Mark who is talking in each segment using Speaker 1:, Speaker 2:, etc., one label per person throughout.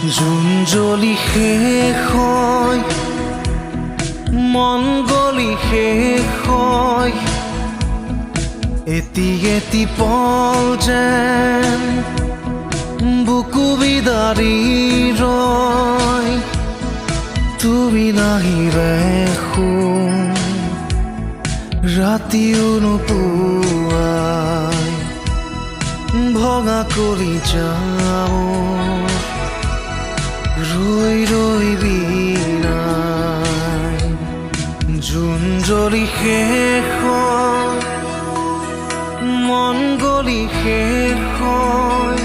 Speaker 1: June জ্বলি শেষ হয়, মন গলি শেষ হয়, এটি এটি পল যেন বুকু বিদাৰি ৰয়। তুমি নাহিলে শুন ৰাতিও নোপোৱাই, ভঙা কৰি যাওঁ ৰৈ ৰৈ বিনাই। জুন জ্বলি শেষ হয়, মন গলি শেষ হয়,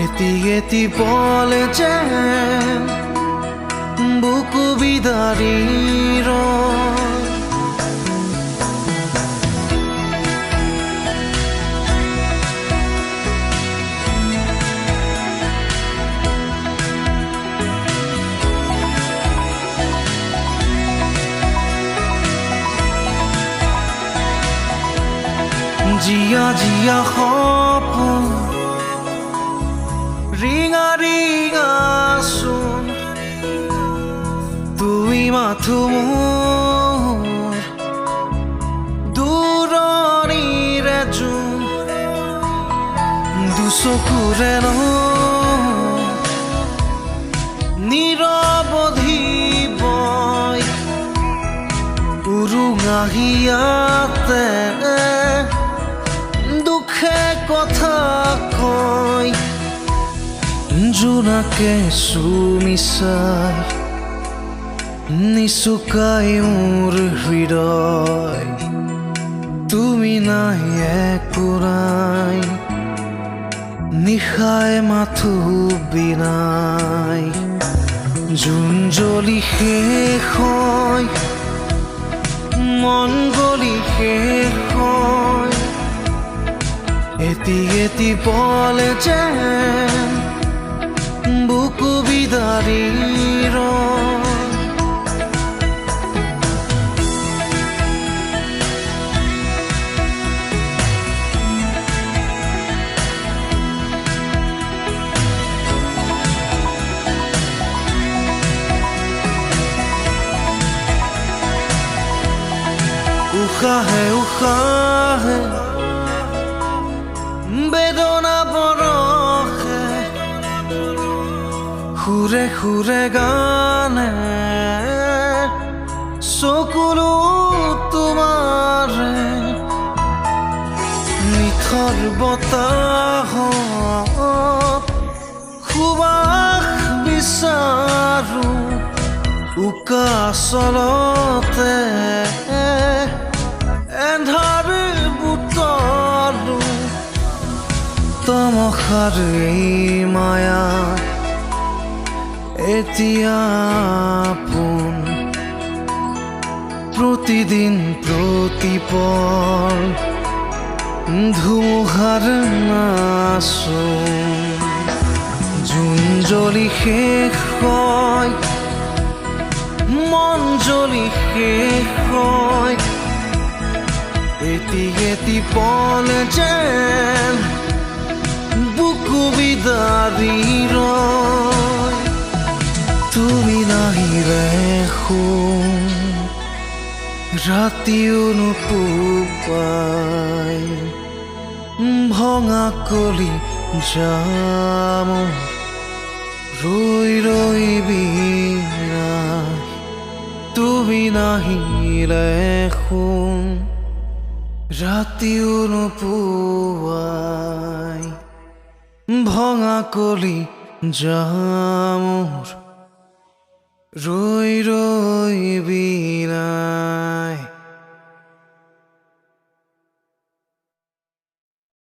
Speaker 1: এটি এটি পলে যেন বুকু বিদাৰি ৰয়। জিয়া জিয়া সপোন ৰিঙা ৰিঙাচোন, তুমি মাথো মোৰ দূৰণিৰে জোন। দুচকুৰে ন নিৰৱধি বয়, উৰুঙা হিয়াতে দুখে কথা কয়। জোনাকে চুমি চাই নিচুকাই মোৰ হৃদয়, তুমি নাই একো নাই, নিশাই মাথো বিনাই। জুন জ্বলি শেষ হয়, মন গলি শেষ হয়, এটি এটি পলে যেন বুকু বিদাৰি ৰয়। উশাহে উশাহে বেদনা বৰষে, সুৰে সুৰে গানে চকুলো তোমাৰে। নিথৰ বতাহত সুবাস বিচাৰো, উকা চলতে এন্ধাৰ বুটৰো। তমসাৰ এই মায়া এতিয়া আপোন, প্ৰতিদিন প্ৰতিপল ধুমুহাৰ নাচোন। জুন জ্বলি শেষ হয়, মন জ্বলি শেষ হয়, এটি এটি পলে যেন বুকু বিদাৰি ৰয়। তুমি নাহিলে শুন ৰাতিও নোপোৱাই, ভঙা কলি যাম ৰৈ ৰৈ বিনাই। তুমি নাহিলে শুন ৰাতিও নোপোৱাই, ভঙা কলি যাম ৰৈ ৰৈ বিনাই।